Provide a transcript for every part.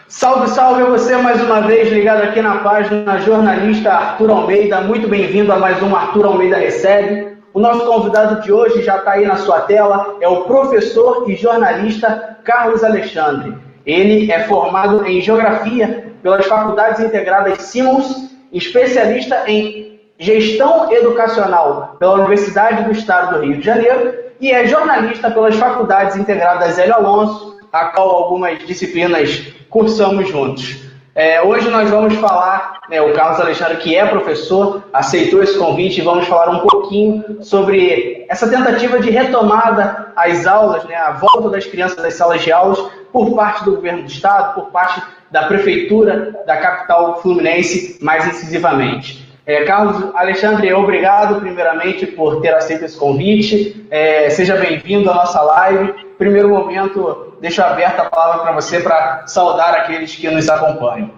Salve, salve a você mais uma vez ligado aqui na página jornalista Arthur Almeida. Muito bem-vindo a mais um Arthur Almeida Recebe. O nosso convidado de hoje já está aí na sua tela, é o professor e jornalista Carlos Alexandre. Ele é formado em Geografia pelas Faculdades Integradas Simons, especialista em Gestão Educacional pela Universidade do Estado do Rio de Janeiro e é jornalista pelas Faculdades Integradas Hélio Alonso, a qual algumas disciplinas cursamos juntos. Hoje nós vamos falar, o Carlos Alexandre, que é professor, aceitou esse convite e vamos falar um pouquinho sobre essa tentativa de retomada às aulas, a volta das crianças às salas de aulas por parte do governo do estado, por parte da prefeitura da capital fluminense, mais incisivamente. Carlos Alexandre, obrigado primeiramente por ter aceito esse convite. Seja bem-vindo à nossa live. Primeiro momento, deixo aberta a palavra para você para saudar aqueles que nos acompanham.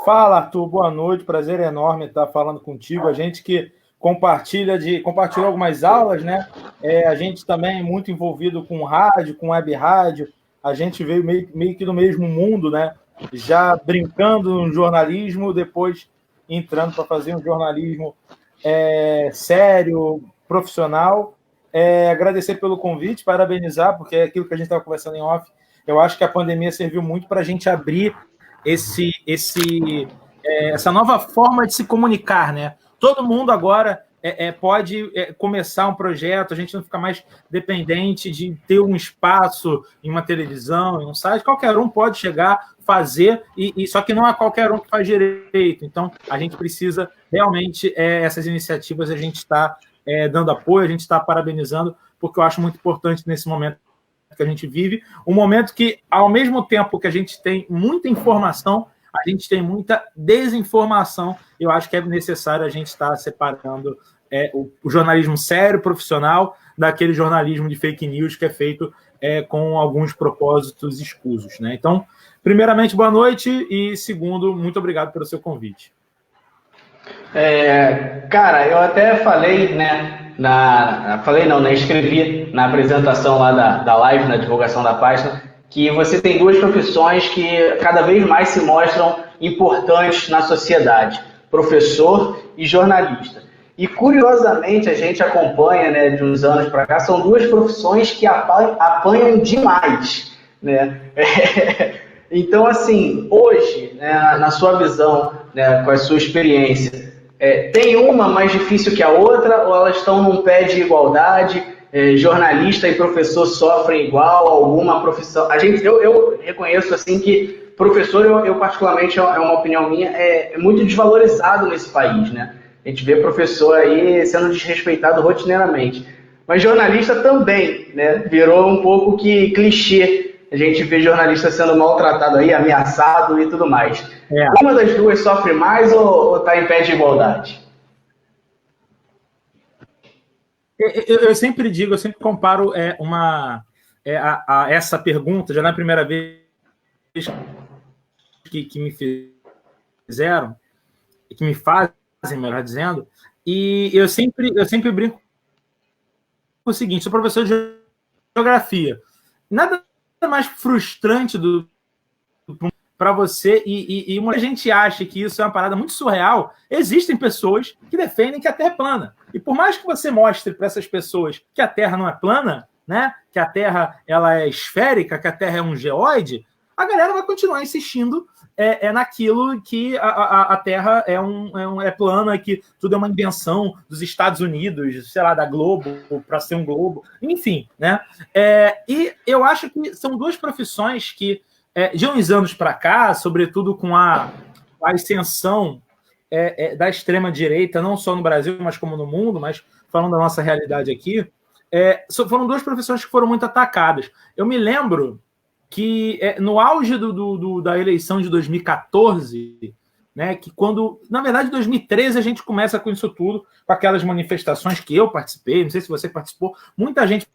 Fala, Arthur. Boa noite. Prazer enorme estar falando contigo. A gente que compartilhou algumas aulas, né? A gente também é muito envolvido com rádio, com web rádio. A gente veio meio que do mesmo mundo, né? Já brincando no jornalismo, depois entrando para fazer um jornalismo sério, profissional. Agradecer pelo convite, parabenizar, porque é aquilo que a gente estava conversando em off. Eu acho que a pandemia serviu muito para a gente abrir essa nova forma de se comunicar, né? Todo mundo agora pode começar um projeto, a gente não fica mais dependente de ter um espaço em uma televisão, em um site. Qualquer um pode chegar, fazer, só que não é qualquer um que faz direito. Então, a gente precisa realmente, essas iniciativas, a gente está dando apoio, a gente está parabenizando, porque eu acho muito importante nesse momento que a gente vive, um momento que, ao mesmo tempo que a gente tem muita informação, a gente tem muita desinformação. Eu acho que é necessário a gente estar separando o jornalismo sério, profissional, daquele jornalismo de fake news que é feito com alguns propósitos escusos, né? Então, primeiramente, boa noite e, segundo, muito obrigado pelo seu convite. Cara, eu até falei, escrevi na apresentação lá da live, na divulgação da página, que você tem duas profissões que cada vez mais se mostram importantes na sociedade, professor e jornalista. E, curiosamente, a gente acompanha, de uns anos para cá, são duas profissões que apanham demais, né? Então, assim, hoje, na sua visão, com a sua experiência, tem uma mais difícil que a outra ou elas estão num pé de igualdade? Jornalista e professor sofrem igual? Alguma profissão? Eu reconheço assim que professor, eu particularmente, é uma opinião minha, é muito desvalorizado nesse país, né? A gente vê professor aí sendo desrespeitado rotineiramente. Mas jornalista também, né? Virou um pouco que clichê. A gente vê jornalista sendo maltratado aí, ameaçado e tudo mais. Uma das duas sofre mais ou está em pé de igualdade? Eu sempre comparo essa pergunta, já na primeira vez que me fizeram, que me fazem, melhor dizendo, e eu sempre brinco com o seguinte: sou professor de geografia. Nada mais frustrante para você, e muita gente acha que isso é uma parada muito surreal. Existem pessoas que defendem que a Terra é plana. E por mais que você mostre para essas pessoas que a Terra não é plana, né, que a Terra ela é esférica, que a Terra é um geóide, a galera vai continuar insistindo naquilo que a Terra é plana, que tudo é uma invenção dos Estados Unidos, sei lá, da Globo, para ser um globo, enfim, né? E eu acho que são duas profissões que, de uns anos para cá, sobretudo com a ascensão da extrema-direita, não só no Brasil, mas como no mundo, mas falando da nossa realidade aqui, foram duas profissões que foram muito atacadas. Eu me lembro que no auge da eleição de 2014, né, que quando, na verdade, em 2013 a gente começa com isso tudo, com aquelas manifestações que eu participei, não sei se você participou, muita gente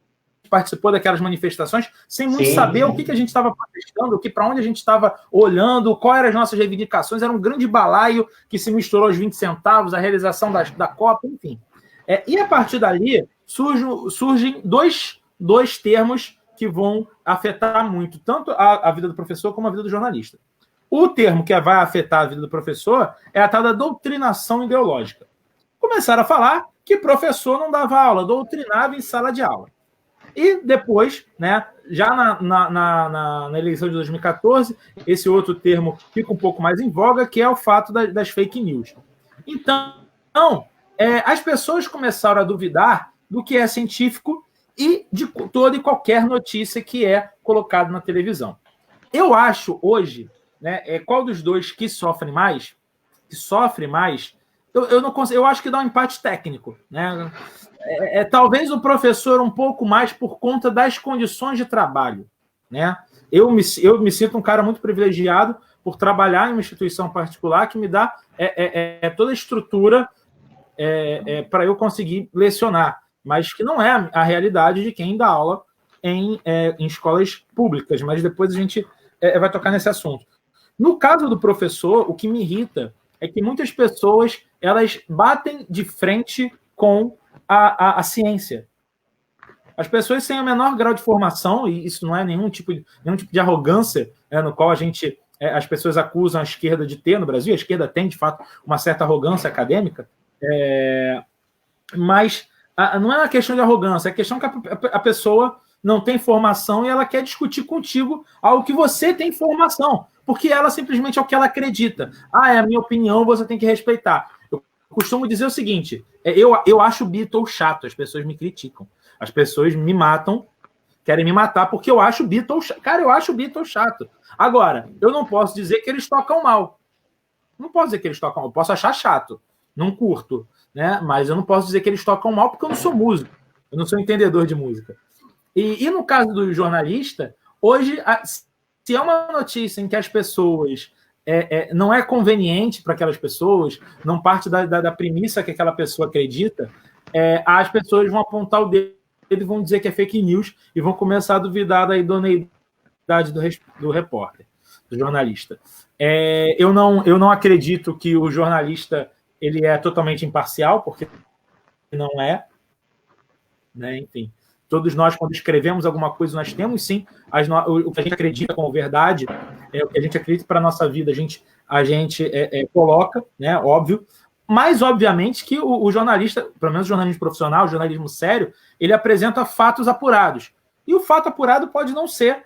participou daquelas manifestações sem muito saber o que a gente estava protestando, para onde a gente estava olhando, quais eram as nossas reivindicações. Era um grande balaio que se misturou aos 20 centavos, a realização da Copa, enfim. E a partir dali surgem dois termos que vão afetar muito tanto a vida do professor como a vida do jornalista. O termo que vai afetar a vida do professor é a tal da doutrinação ideológica. Começaram a falar que professor não dava aula, doutrinava em sala de aula. E depois, né, já na eleição de 2014, esse outro termo fica um pouco mais em voga, que é o fato das fake news. Então, as pessoas começaram a duvidar do que é científico e de toda e qualquer notícia que é colocada na televisão. Eu acho hoje, né, qual dos dois que sofre mais, eu não consigo, eu acho que dá um empate técnico, né? Talvez o professor um pouco mais por conta das condições de trabalho, né? Eu me sinto um cara muito privilegiado por trabalhar em uma instituição particular que me dá toda a estrutura para eu conseguir lecionar, mas que não é a realidade de quem dá aula em escolas públicas, mas depois a gente vai tocar nesse assunto. No caso do professor, o que me irrita é que muitas pessoas elas batem de frente com a ciência. As pessoas têm o menor grau de formação, e isso não é nenhum tipo de arrogância, no qual as pessoas acusam a esquerda de ter no Brasil. A esquerda tem, de fato, uma certa arrogância acadêmica, mas não é uma questão de arrogância, é questão que a pessoa não tem formação e ela quer discutir contigo algo que você tem formação, porque ela simplesmente é o que ela acredita. É a minha opinião, você tem que respeitar. Eu costumo dizer o seguinte, eu acho o Beatles chato, as pessoas me criticam. As pessoas me matam, querem me matar porque eu acho o Beatles chato. Cara, eu acho o Beatles chato. Agora, eu não posso dizer que eles tocam mal. Não posso dizer que eles tocam mal. Eu posso achar chato, não curto, né? Mas eu não posso dizer que eles tocam mal porque eu não sou músico. Eu não sou entendedor de música. E no caso do jornalista, hoje, se é uma notícia em que as pessoas não é conveniente para aquelas pessoas, não parte da premissa que aquela pessoa acredita, as pessoas vão apontar o dedo e vão dizer que é fake news e vão começar a duvidar da idoneidade do repórter, do jornalista. Eu não acredito que o jornalista ele é totalmente imparcial, porque não é, né? Enfim. Todos nós, quando escrevemos alguma coisa, nós temos, sim, o que a gente acredita como verdade, o que a gente acredita para a nossa vida, a gente coloca, né, óbvio, mas, obviamente, que o jornalista, pelo menos o jornalismo profissional, o jornalismo sério, ele apresenta fatos apurados. E o fato apurado pode não ser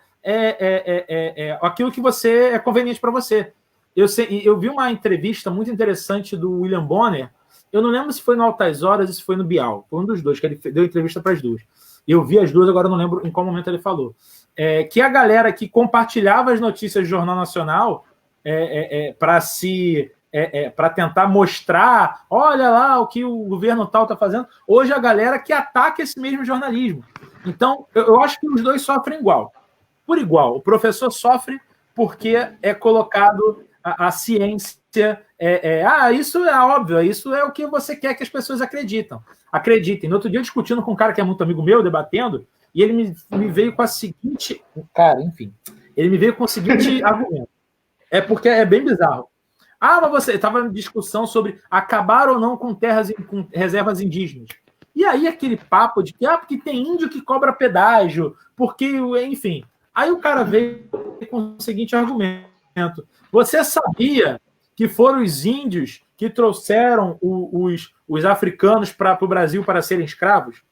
aquilo que é conveniente para você. Eu vi uma entrevista muito interessante do William Bonner, eu não lembro se foi no Altas Horas ou se foi no Bial, foi um dos dois, que ele deu entrevista para as duas. Eu vi as duas, agora não lembro em qual momento ele falou. Que a galera que compartilhava as notícias do Jornal Nacional para tentar mostrar, olha lá o que o governo tal está fazendo, hoje a galera que ataca esse mesmo jornalismo. Então, eu acho que os dois sofrem por igual. O professor sofre porque é colocado a ciência, isso é óbvio, isso é o que você quer que as pessoas acreditem. No outro dia, discutindo com um cara que é muito amigo meu, debatendo, e ele me veio com a seguinte... Cara, enfim, ele me veio com o seguinte argumento. Porque é bem bizarro. Mas você estava em discussão sobre acabar ou não com com reservas indígenas. E aí aquele papo de que porque tem índio que cobra pedágio, porque, enfim. Aí o cara veio com o seguinte argumento. Você sabia que foram os índios que trouxeram os africanos para o Brasil para serem escravos?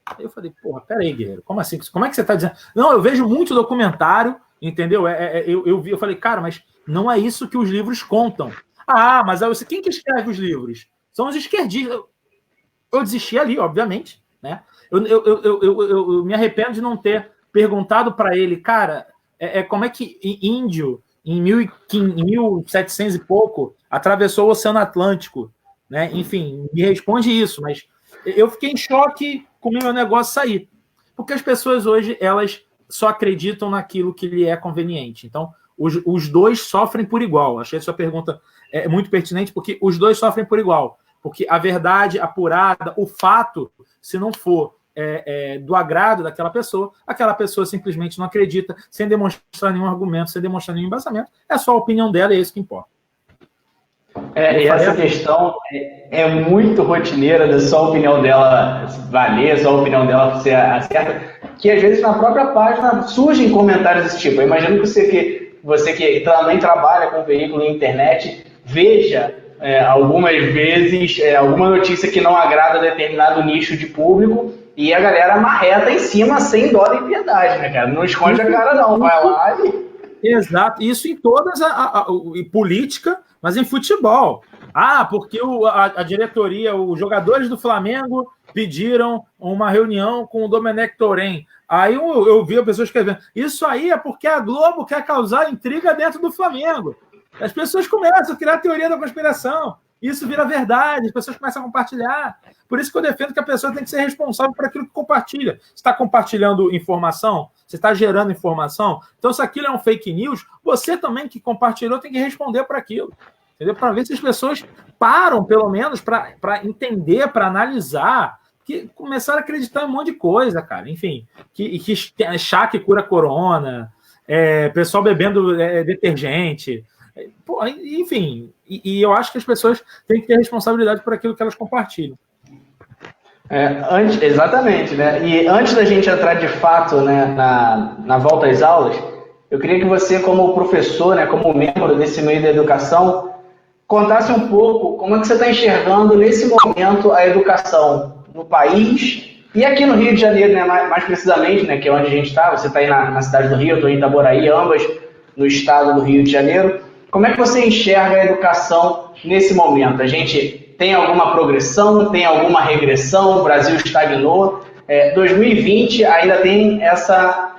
Aí eu falei, peraí, guerreiro, como assim? Como é que você está dizendo? Não, eu vejo muito documentário, entendeu? Eu falei, cara, mas não é isso que os livros contam. Mas quem que escreve os livros? São os esquerdistas. Eu desisti ali, obviamente, né? Eu me arrependo de não ter perguntado para ele, cara, como é que índio, em 1700 e pouco, atravessou o Oceano Atlântico, né? Enfim, me responde isso, mas eu fiquei em choque com o meu negócio sair. Porque as pessoas hoje, elas só acreditam naquilo que lhe é conveniente. Então, os dois sofrem por igual. Achei a sua pergunta muito pertinente, porque os dois sofrem por igual. Porque a verdade apurada, o fato, se não for do agrado daquela pessoa simplesmente não acredita, sem demonstrar nenhum argumento, sem demonstrar nenhum embasamento. É só a opinião dela, é isso que importa. E essa questão é muito rotineira, da só a opinião dela valer, só a opinião dela ser a certa. que às vezes na própria página surgem comentários desse tipo. Eu imagino que você que também trabalha com veículo na internet, veja algumas vezes alguma notícia que não agrada a determinado nicho de público e a galera marreta em cima sem dó nem piedade, né, cara? Não esconde a cara não, vai lá e... Exato, isso em todas em política, mas em futebol. Porque a diretoria, os jogadores do Flamengo pediram uma reunião com o Domenech Torrent. Aí eu vi a pessoa escrevendo, isso aí é porque a Globo quer causar intriga dentro do Flamengo. As pessoas começam a criar a teoria da conspiração. Isso vira verdade, as pessoas começam a compartilhar. Por isso que eu defendo que a pessoa tem que ser responsável por aquilo que compartilha. Você está compartilhando informação? Você está gerando informação? Então, se aquilo é um fake news, você também que compartilhou tem que responder por aquilo. Entendeu? Para ver se as pessoas param, pelo menos, para entender, para analisar, que começaram a acreditar em um monte de coisa, cara. Enfim, que chá que cura corona, pessoal bebendo detergente... Pô, enfim, e eu acho que as pessoas têm que ter responsabilidade por aquilo que elas compartilham. Exatamente, né? E antes da gente entrar de fato, né, na volta às aulas, eu queria que você, como professor, né, como membro desse meio da educação, contasse um pouco como é que você está enxergando nesse momento a educação no país e aqui no Rio de Janeiro, né, mais precisamente, né, que é onde a gente está. Você está aí na cidade do Rio, eu estou em Itaboraí, ambas no estado do Rio de Janeiro. Como é que você enxerga a educação nesse momento? A gente tem alguma progressão, tem alguma regressão? O Brasil estagnou. 2020 ainda tem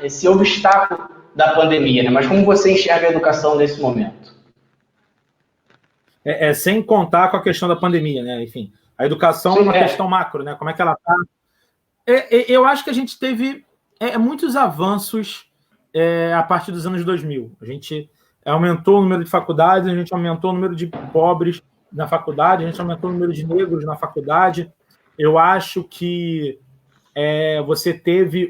esse obstáculo da pandemia, né? Mas como você enxerga a educação nesse momento? Sem contar com a questão da pandemia, né? Enfim, a educação é uma questão macro, né? Como é que ela está? Eu acho que a gente teve muitos avanços a partir dos anos 2000. A gente aumentou o número de faculdades, a gente aumentou o número de pobres na faculdade, a gente aumentou o número de negros na faculdade. Eu acho que você teve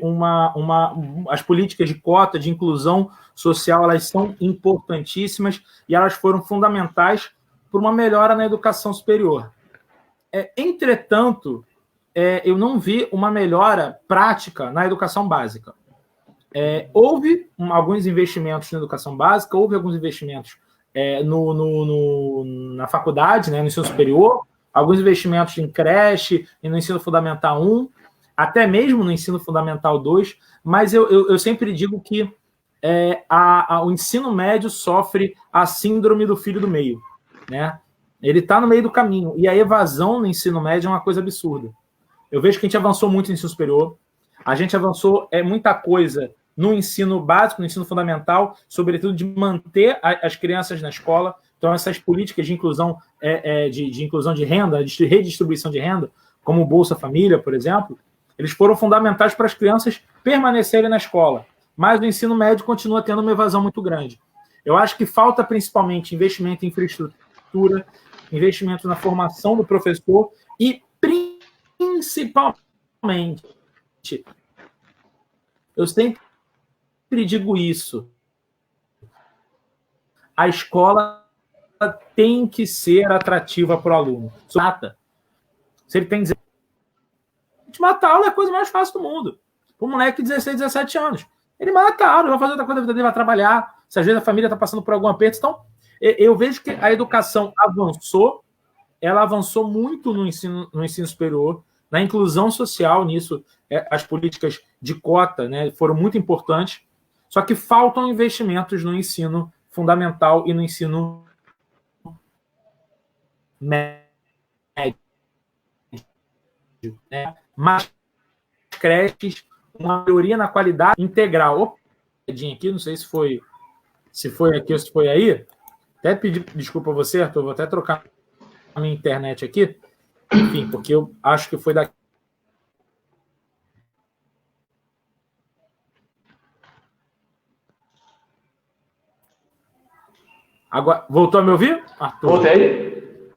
as políticas de cota, de inclusão social, elas são importantíssimas e elas foram fundamentais para uma melhora na educação superior. Entretanto, eu não vi uma melhora prática na educação básica. Houve alguns investimentos na educação básica, houve alguns investimentos na faculdade, né, no ensino superior, alguns investimentos em creche e no ensino fundamental 1, até mesmo no ensino fundamental 2, mas eu sempre digo que o ensino médio sofre a síndrome do filho do meio, né? Ele está no meio do caminho, e a evasão no ensino médio é uma coisa absurda. Eu vejo que a gente avançou muito no ensino superior, a gente avançou muita coisa no ensino básico, no ensino fundamental, sobretudo de manter as crianças na escola. Então, essas políticas de inclusão, de inclusão de renda, de redistribuição de renda, como o Bolsa Família, por exemplo, eles foram fundamentais para as crianças permanecerem na escola. Mas o ensino médio continua tendo uma evasão muito grande. Eu acho que falta principalmente investimento em infraestrutura, investimento na formação do professor e, principalmente, eu sempre digo isso, a escola tem que ser atrativa para o aluno. Se ele tem matar a aula é a coisa mais fácil do mundo. Um moleque de 16, 17 anos. Ele mata a aula, vai fazer outra coisa da vida dele, vai trabalhar. Se às vezes a família está passando por algum aperto. Então, eu vejo que a educação avançou, ela avançou muito no ensino superior, na inclusão social nisso. As políticas de cota, né, foram muito importantes. Só que faltam investimentos no ensino fundamental e no ensino médio. Né? Mais creches, uma melhoria na qualidade integral. Opa, aqui, não sei se foi aqui ou se foi aí. Até pedir desculpa a você, Arthur, vou até trocar a minha internet aqui. Enfim, porque eu acho que foi daqui. Agora, voltou a me ouvir, Arthur? Voltei.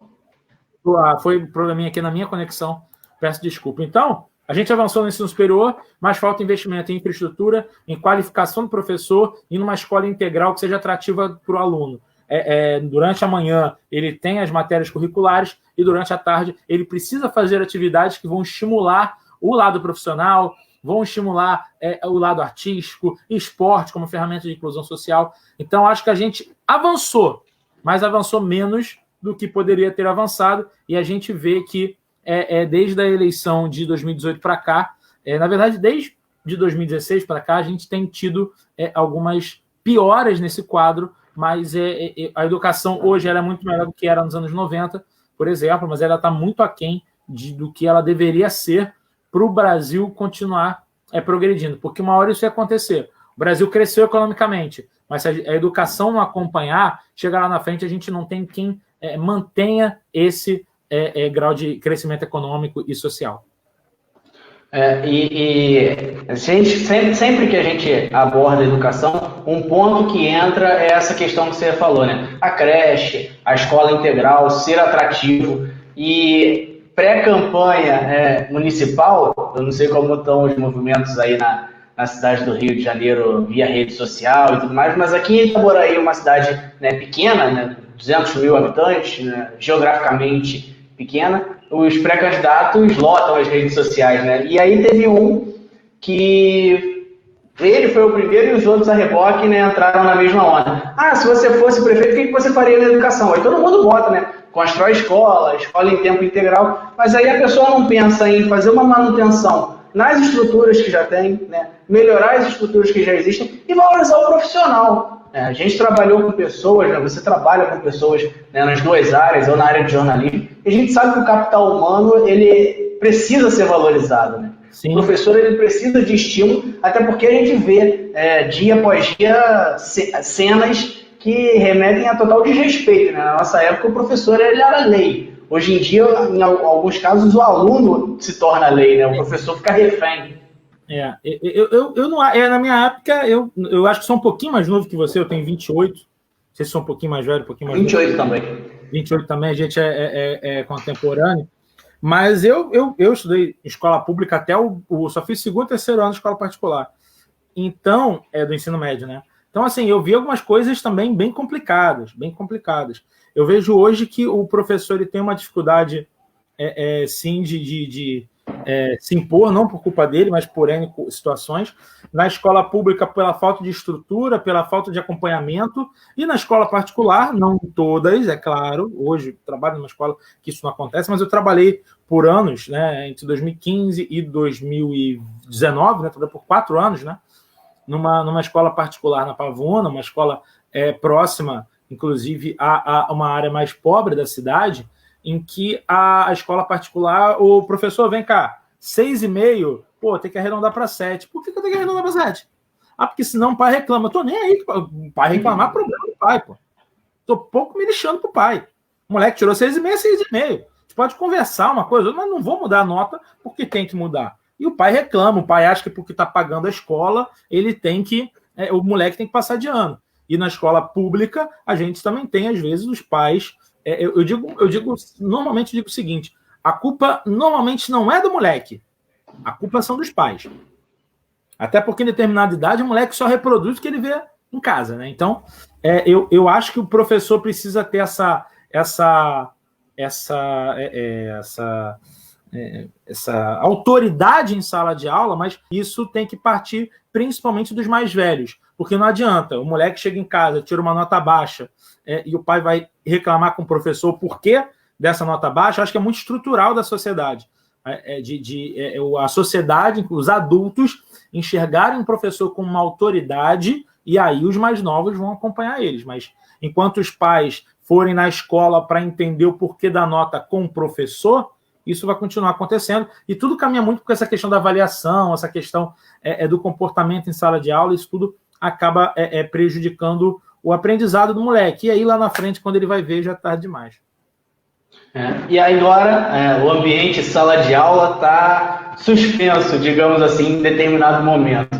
Foi um probleminha aqui na minha conexão. Peço desculpa. Então, a gente avançou no ensino superior, mas falta investimento em infraestrutura, em qualificação do professor e numa escola integral que seja atrativa para o aluno. Durante a manhã, ele tem as matérias curriculares e durante a tarde, ele precisa fazer atividades que vão estimular o lado profissional, vão estimular o lado artístico, esporte como ferramenta de inclusão social. Então, acho que a gente avançou, mas avançou menos do que poderia ter avançado, e a gente vê que desde a eleição de 2018 para cá, na verdade, desde de 2016 para cá, a gente tem tido algumas pioras nesse quadro, mas a educação hoje era muito melhor do que era nos anos 90, por exemplo, mas ela está muito aquém do que ela deveria ser para o Brasil continuar progredindo, porque uma hora isso ia acontecer. O Brasil cresceu economicamente, mas se a educação não acompanhar, chegar lá na frente, a gente não tem quem mantenha esse grau de crescimento econômico e social. Sempre que a gente aborda a educação, um ponto que entra é essa questão que você falou, né? A creche, a escola integral, ser atrativo. E pré-campanha municipal, eu não sei como estão os movimentos aí na cidade do Rio de Janeiro via rede social e tudo mais, mas aqui em Itaboraí, uma cidade pequena, né, 200 mil habitantes, né, geograficamente pequena, os pré-candidatos lotam as redes sociais, né? E aí teve um que ele foi o primeiro e os outros a reboque, né, entraram na mesma onda. Se você fosse prefeito, o que você faria na educação? Aí todo mundo vota, né? Constrói escola em tempo integral, mas aí a pessoa não pensa em fazer uma manutenção nas estruturas que já tem, né? Melhorar as estruturas que já existem e valorizar o profissional. A gente trabalhou com pessoas, né? Você trabalha com pessoas, né, nas duas áreas, ou na área de jornalismo, e a gente sabe que o capital humano ele precisa ser valorizado. Né? O professor ele precisa de estímulo, até porque a gente vê dia após dia cenas que remetem a total desrespeito. Né? Na nossa época, o professor ele era lei. Hoje em dia, em alguns casos, o aluno se torna lei, né? O professor fica refém. Eu não, na minha época, eu acho que sou um pouquinho mais novo que você, eu tenho 28. Não sei se sou um pouquinho mais velho, um pouquinho mais 28 novo. também. 28 também, a gente é contemporâneo. Mas eu estudei escola pública até só fiz segundo e terceiro ano de escola particular. Então, do ensino médio, né? Então, assim, eu vi algumas coisas também bem complicadas, bem complicadas. Eu vejo hoje que o professor ele tem uma dificuldade, sim, de se impor, não por culpa dele, mas por N situações. Na escola pública, pela falta de estrutura, pela falta de acompanhamento, e na escola particular, não todas, é claro. Hoje trabalho numa escola que isso não acontece, mas eu trabalhei por anos, né, entre 2015 e 2019, né, trabalhei por 4 anos, né, numa escola particular na Pavuna, uma escola próxima, inclusive, a uma área mais pobre da cidade, em que a escola particular, o professor, vem cá, 6,5, tem que arredondar para 7. Por que eu tenho que arredondar para 7? Porque senão o pai reclama. Eu tô nem aí, o pai reclamar, problema do pai, pô. Tô pouco me lixando pro pai. O moleque tirou 6,5, 6,5. Você pode conversar uma coisa, mas não vou mudar a nota porque tem que mudar. E o pai reclama, o pai acha que porque tá pagando a escola, ele tem que, o moleque tem que passar de ano. E na escola pública, a gente também tem, às vezes, os pais. Normalmente digo o seguinte: a culpa normalmente não é do moleque, a culpa são dos pais. Até porque em determinada idade o moleque só reproduz o que ele vê em casa, né? Então, eu acho que o professor precisa ter essa autoridade em sala de aula, mas isso tem que partir principalmente dos mais velhos, porque não adianta, o moleque chega em casa, tira uma nota baixa, e o pai vai reclamar com o professor o porquê dessa nota baixa. Acho que é muito estrutural da sociedade, a sociedade, os adultos enxergarem o professor como uma autoridade, e aí os mais novos vão acompanhar eles, mas enquanto os pais forem na escola para entender o porquê da nota com o professor, isso vai continuar acontecendo, e tudo caminha muito com essa questão da avaliação, essa questão do comportamento em sala de aula. Isso tudo acaba prejudicando o aprendizado do moleque, e aí lá na frente, quando ele vai ver, já é tarde demais. E aí agora, o ambiente sala de aula está suspenso, digamos assim, em determinado momento.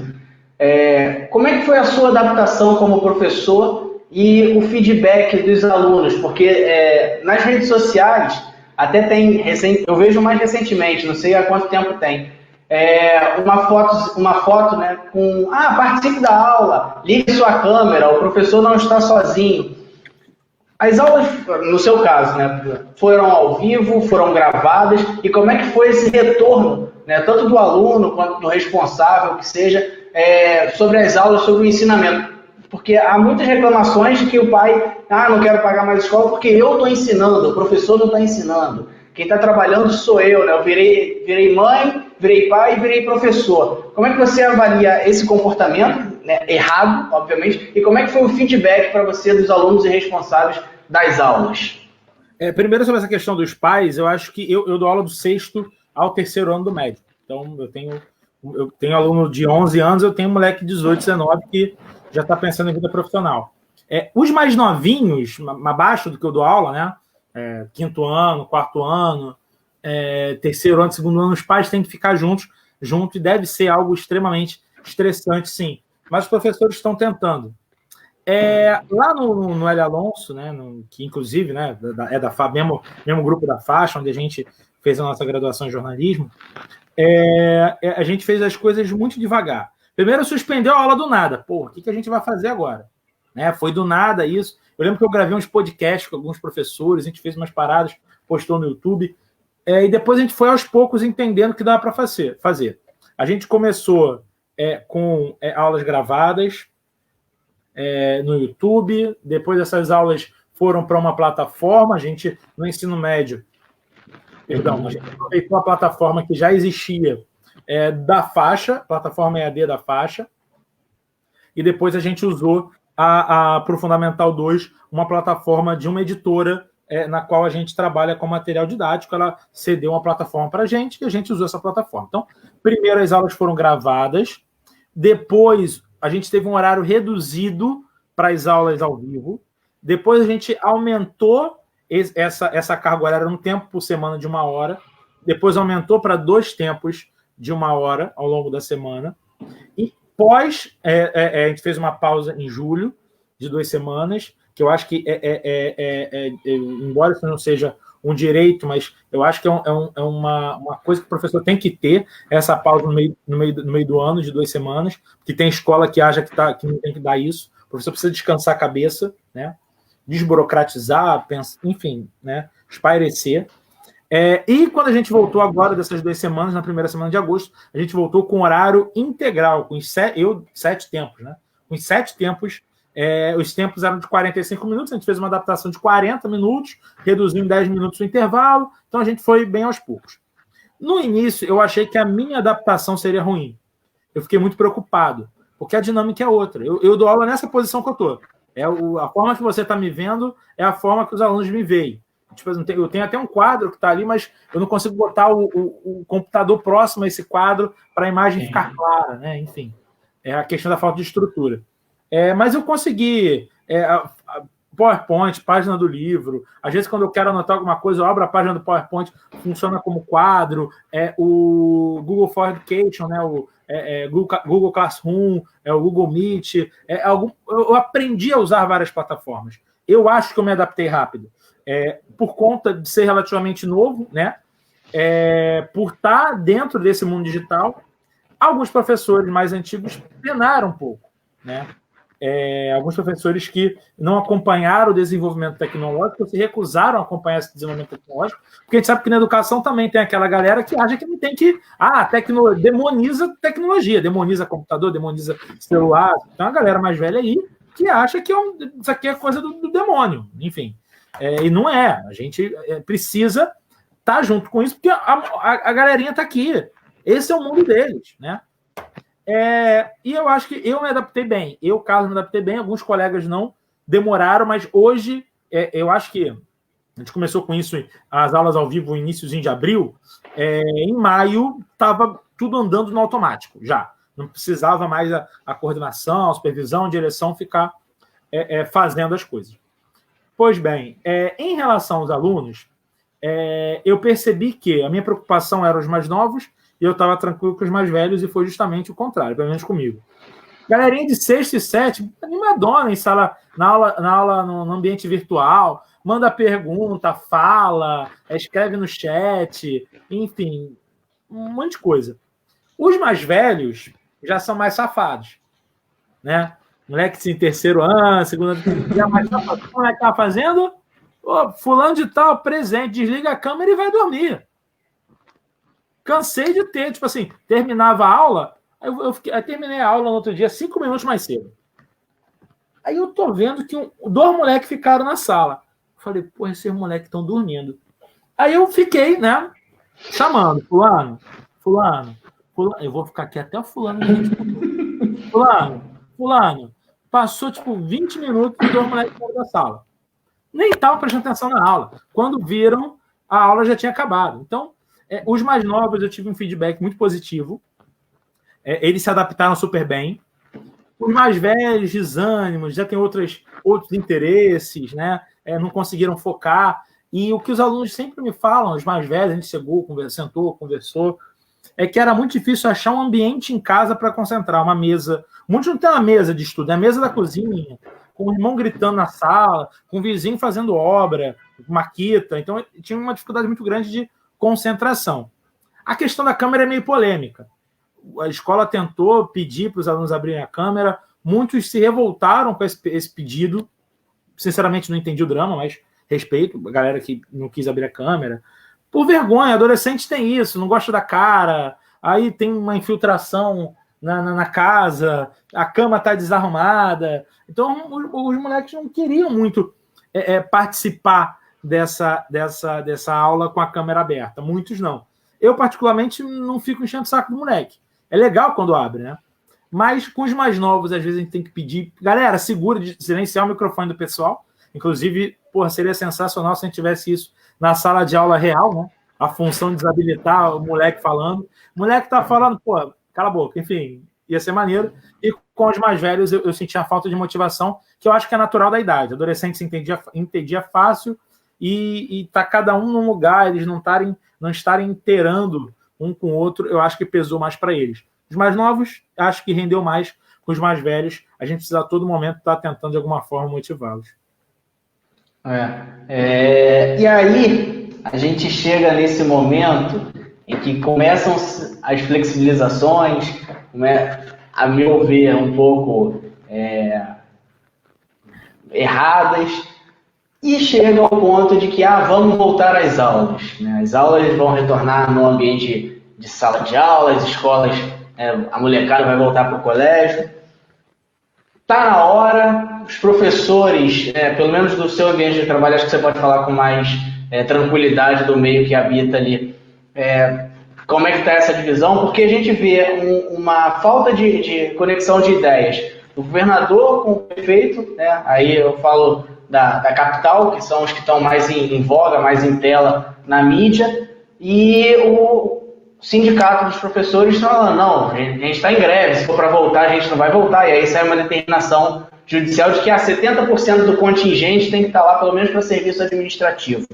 Como é que foi a sua adaptação como professor e o feedback dos alunos? Porque nas redes sociais, até tem, eu vejo mais recentemente, não sei há quanto tempo tem, uma foto, né, com, participe da aula, ligue sua câmera, o professor não está sozinho. As aulas, no seu caso, né, foram ao vivo, foram gravadas, e como é que foi esse retorno, né, tanto do aluno quanto do responsável, que seja, sobre as aulas, sobre o ensinamento? Porque há muitas reclamações de que o pai, não quero pagar mais escola porque eu estou ensinando, o professor não está ensinando. Quem está trabalhando sou eu, né? Eu virei mãe, virei pai e virei professor. Como é que você avalia esse comportamento, né, errado, obviamente, e como é que foi o feedback para você dos alunos e responsáveis das aulas? Primeiro, sobre essa questão dos pais, eu acho que eu dou aula do 6º ao 3º ano do médio. Então, eu tenho aluno de 11 anos, eu tenho um moleque de 18, 19 que já está pensando em vida profissional. Os mais novinhos, abaixo do que eu dou aula, né? 5º ano, 4º ano, 3º ano, 2º ano, os pais têm que ficar junto e deve ser algo extremamente estressante, sim. Mas os professores estão tentando. Lá no L. Alonso, né, que inclusive, né, da mesmo grupo da faixa, onde a gente fez a nossa graduação em jornalismo, a gente fez as coisas muito devagar. Primeiro, suspendeu a aula do nada. Pô, o que a gente vai fazer agora? Né, foi do nada isso. Eu lembro que eu gravei uns podcasts com alguns professores, a gente fez umas paradas, postou no YouTube, e depois a gente foi aos poucos entendendo o que dava para fazer. A gente começou com aulas gravadas, no YouTube, depois essas aulas foram para uma plataforma, a gente, no ensino médio, a gente aproveitou a plataforma que já existia da faixa, plataforma EAD da faixa, e depois a gente usou para o Fundamental 2, uma plataforma de uma editora na qual a gente trabalha com material didático, ela cedeu uma plataforma para a gente e a gente usou essa plataforma. Então, primeiro as aulas foram gravadas, depois a gente teve um horário reduzido para as aulas ao vivo. Depois a gente aumentou essa carga horária um tempo por semana de 1 hora. Depois aumentou para 2 tempos de 1 hora ao longo da semana. E a gente fez uma pausa em julho de 2 semanas, que eu acho que, embora isso não seja um direito, mas eu acho que é uma coisa que o professor tem que ter, essa pausa no meio do ano, de 2 semanas, que tem escola que acha que não tem que dar isso. O professor precisa descansar a cabeça, né? Desburocratizar, enfim, né? Espairecer. E quando a gente voltou agora, dessas 2 semanas, na primeira semana de agosto, a gente voltou com horário integral, com 7 tempos, né? Com 7 tempos. Os tempos eram de 45 minutos, a gente fez uma adaptação de 40 minutos, reduziu em 10 minutos o intervalo, então a gente foi bem aos poucos. No início, eu achei que a minha adaptação seria ruim. Eu fiquei muito preocupado, porque a dinâmica é outra. Eu dou aula nessa posição que eu estou. A forma que você está me vendo é a forma que os alunos me veem. Tipo, eu tenho até um quadro que está ali, mas eu não consigo botar o computador próximo a esse quadro para a imagem ficar clara, né? Enfim, é a questão da falta de estrutura. Mas eu consegui PowerPoint, página do livro. Às vezes, quando eu quero anotar alguma coisa, eu abro a página do PowerPoint, funciona como quadro. O Google for Education, né? O Google Classroom, o Google Meet. Eu aprendi a usar várias plataformas. Eu acho que eu me adaptei rápido. Por conta de ser relativamente novo, né? Por estar dentro desse mundo digital, alguns professores mais antigos penaram um pouco, né? Alguns professores que não acompanharam o desenvolvimento tecnológico, se recusaram a acompanhar esse desenvolvimento tecnológico, porque a gente sabe que na educação também tem aquela galera que acha que não tem que... demoniza tecnologia, demoniza computador, demoniza celular. Tem uma galera mais velha aí que acha que isso aqui é coisa do demônio, enfim. E não é. A gente precisa estar junto com isso, porque a galerinha está aqui. Esse é o mundo deles, né? E eu acho que eu me adaptei bem. Eu, Carlos, me adaptei bem. Alguns colegas não demoraram, mas hoje eu acho que a gente começou com isso, as aulas ao vivo, iníciozinho de abril. Em maio, estava tudo andando no automático, já. Não precisava mais a coordenação, a supervisão, a direção ficar fazendo as coisas. Pois bem, em relação aos alunos, eu percebi que a minha preocupação era os mais novos e eu estava tranquilo com os mais velhos, e foi justamente o contrário, pelo menos comigo. Galerinha de 6º e 7º, animadona em sala, na aula no ambiente virtual, manda pergunta, fala, escreve no chat, enfim, um monte de coisa. Os mais velhos já são mais safados, né? Moleque em terceiro ano, segundo ano. O que o moleque estava fazendo? Ô, fulano de tal, presente, desliga a câmera e vai dormir. Cansei de ter, tipo assim, terminava a aula, aí terminei a aula no outro dia, 5 minutos mais cedo. Aí eu tô vendo que dois moleques ficaram na sala. Falei, pô, esses moleques estão dormindo. Aí eu fiquei, né, chamando, fulano. Eu vou ficar aqui até o fulano. Fulano. Passou, tipo, 20 minutos e dois moleques foram da sala. Nem estavam prestando atenção na aula. Quando viram, a aula já tinha acabado. Então, os mais novos, eu tive um feedback muito positivo. Eles se adaptaram super bem. Os mais velhos, desânimos, já tem outros interesses, né? Não conseguiram focar. E o que os alunos sempre me falam, os mais velhos, a gente chegou, sentou, conversou, é que era muito difícil achar um ambiente em casa para concentrar, uma mesa. Muitos não tem uma mesa de estudo, é a mesa da cozinha, com o irmão gritando na sala, com o vizinho fazendo obra, maquita. Então, tinha uma dificuldade muito grande de concentração. A questão da câmera é meio polêmica. A escola tentou pedir para os alunos abrirem a câmera, muitos se revoltaram com esse pedido. Sinceramente, não entendi o drama, mas respeito a galera que não quis abrir a câmera. Por vergonha, adolescente tem isso, não gosta da cara, aí tem uma infiltração na casa, a cama está desarrumada. Então, os moleques não queriam muito participar dessa aula com a câmera aberta. Muitos não. Eu, particularmente, não fico enchendo o saco do moleque. É legal quando abre, né? Mas com os mais novos, às vezes a gente tem que pedir... Galera, segura de silenciar o microfone do pessoal. Inclusive, porra, seria sensacional se a gente tivesse isso na sala de aula real, né? A função de desabilitar o moleque falando. O moleque tá falando, pô, cala a boca. Enfim, ia ser maneiro. E com os mais velhos, eu sentia a falta de motivação, que eu acho que é natural da idade. Adolescente se entendia fácil e tá cada um num lugar, eles não estarem inteirando um com o outro, eu acho que pesou mais para eles. Os mais novos, acho que rendeu mais com os mais velhos. A gente precisa a todo momento estar tentando, de alguma forma, motivá-los. E aí, a gente chega nesse momento em que começam as flexibilizações, a meu ver, um pouco erradas, e chega ao ponto de que, vamos voltar às aulas. Né? As aulas vão retornar no ambiente de sala de aula, as escolas, a molecada vai voltar para o colégio. Está na hora, os professores, pelo menos do seu ambiente de trabalho, acho que você pode falar com mais tranquilidade do meio que habita ali, como é que está essa divisão, porque a gente vê uma falta de conexão de ideias. O governador com o prefeito, né, aí eu falo da capital, que são os que estão mais em voga, mais em tela na mídia, e o sindicato dos professores estão falando, não, a gente está em greve, se for para voltar, a gente não vai voltar, e aí sai uma determinação judicial de que 70% do contingente tem que estar lá, pelo menos para serviço administrativo.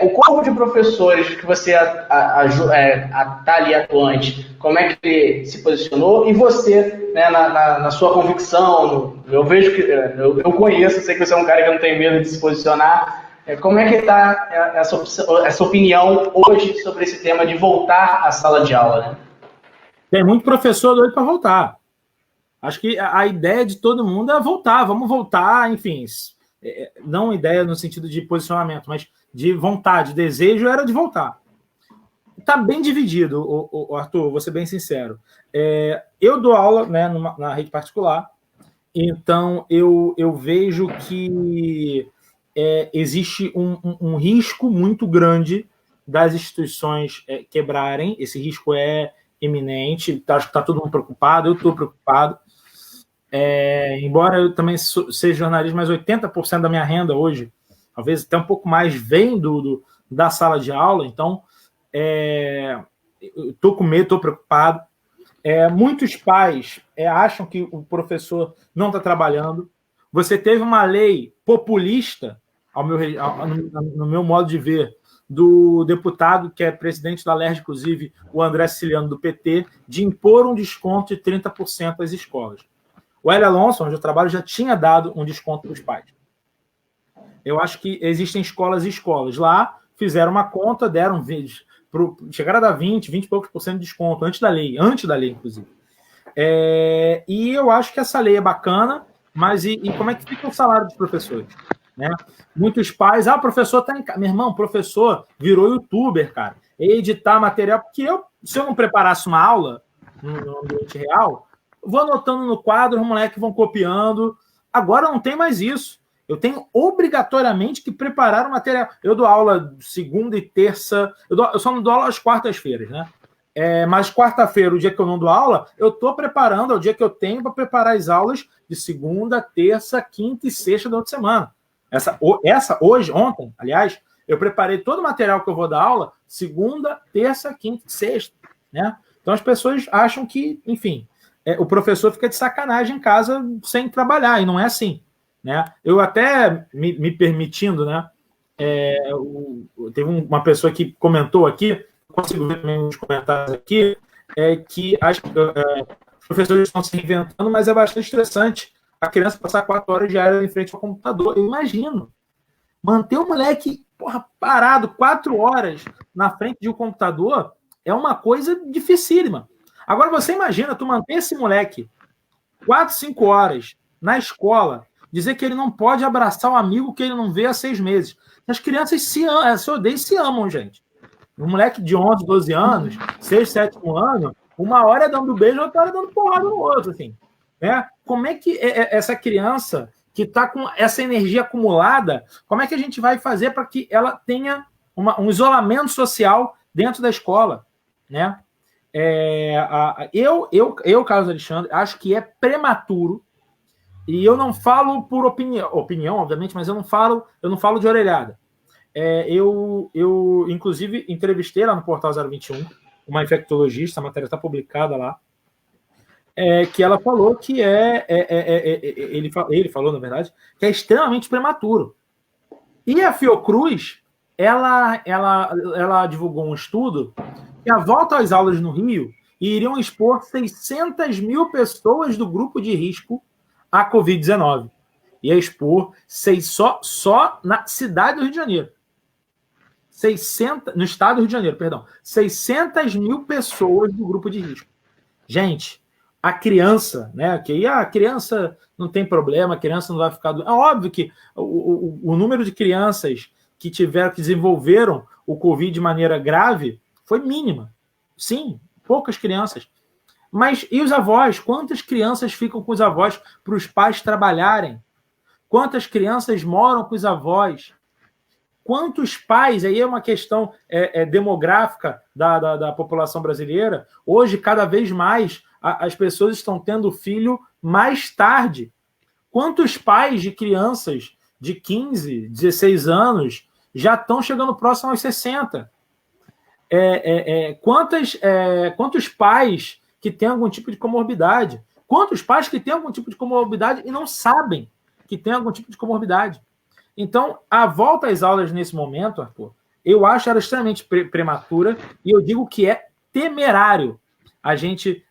O corpo de professores que você está ali atuante, como é que ele se posicionou? E você, né, na sua convicção, eu vejo que eu conheço, sei que você é um cara que não tem medo de se posicionar. Como é que está essa opinião hoje sobre esse tema de voltar à sala de aula? Né? Tem muito professor doido para voltar. Acho que a ideia de todo mundo é voltar, vamos voltar, enfim. Não ideia no sentido de posicionamento, mas de vontade, desejo era de voltar. Está bem dividido, Arthur, vou ser bem sincero. Eu dou aula, né, na rede particular, então eu vejo que existe um risco muito grande das instituições quebrarem. Esse risco é iminente, acho que está todo mundo preocupado, eu estou preocupado. Embora eu também seja jornalista, mas 80% da minha renda hoje, talvez até um pouco mais, vem da sala de aula, então eu estou com medo, estou preocupado. Muitos pais acham que o professor não está trabalhando. Você teve uma lei populista, no meu modo de ver, do deputado que é presidente da LERJ, inclusive o André Siciliano, do PT, de impor um desconto de 30% às escolas. O Hélio Alonso, onde eu trabalho, já tinha dado um desconto para os pais. Eu acho que existem escolas e escolas. Lá fizeram uma conta, chegaram a dar 20 e poucos % de desconto, antes da lei, inclusive. E eu acho que essa lei é bacana, mas e como é que fica o salário dos professores? Né? Muitos pais, o professor está em casa. Meu irmão, o professor virou youtuber, cara. Editar material, porque se eu não preparasse uma aula no ambiente real, vou anotando no quadro, os moleques vão copiando. Agora não tem mais isso. Eu tenho obrigatoriamente que preparar o material. Eu dou aula segunda e terça, eu só não dou aula às quartas-feiras, né? Mas quarta-feira, o dia que eu não dou aula, eu estou preparando, é o dia que eu tenho para preparar as aulas de segunda, terça, quinta e sexta da outra semana. Ontem, aliás, eu preparei todo o material que eu vou dar aula segunda, terça, quinta e sexta, né? Então as pessoas acham que, enfim, o professor fica de sacanagem em casa sem trabalhar, e não é assim, né? Eu até me permitindo, né? Teve uma pessoa que comentou aqui, consigo ver também nos comentários aqui, que os professores estão se reinventando, mas é bastante estressante a criança passar 4 horas diárias em frente ao computador. Eu imagino. Manter o moleque parado 4 horas na frente de um computador é uma coisa dificílima. Agora, você imagina, tu manter esse moleque 4, 5 horas na escola, dizer que ele não pode abraçar um amigo que ele não vê há 6 meses. As crianças se odeiam e se amam, gente. Um moleque de 11, 12 anos, 6, 7 anos, uma hora é dando beijo, outra hora é dando porrada no outro, assim. Como é que essa criança que está com essa energia acumulada, como é que a gente vai fazer para que ela tenha um isolamento social dentro da escola? Né? Carlos Alexandre, acho que é prematuro, e eu não falo por opinião, obviamente, mas eu não falo de orelhada. Eu, inclusive, entrevistei lá no Portal 021 uma infectologista, a matéria está publicada lá, que ela falou que ele falou, na verdade, que é extremamente prematuro. E a Fiocruz, ela divulgou um estudo que a volta às aulas no Rio iriam expor 600 mil pessoas do grupo de risco à Covid-19. Ia expor só na cidade do Rio de Janeiro. No estado do Rio de Janeiro, perdão. 600 mil pessoas do grupo de risco. Gente, a criança, né? Que a criança não tem problema, a criança não vai ficar doente. É óbvio que o número de crianças que desenvolveram o Covid de maneira grave foi mínima. Sim, poucas crianças. Mas e os avós? Quantas crianças ficam com os avós para os pais trabalharem? Quantas crianças moram com os avós? Quantos pais, aí é uma questão demográfica da população brasileira, hoje, cada vez mais, as pessoas estão tendo filho mais tarde. Quantos pais de crianças de 15, 16 anos já estão chegando próximo aos 60? Quantos pais que têm algum tipo de comorbidade? Quantos pais que têm algum tipo de comorbidade e não sabem que tem algum tipo de comorbidade? Então, a volta às aulas nesse momento, Arthur, eu acho ela extremamente prematura, e eu digo que é temerário a gente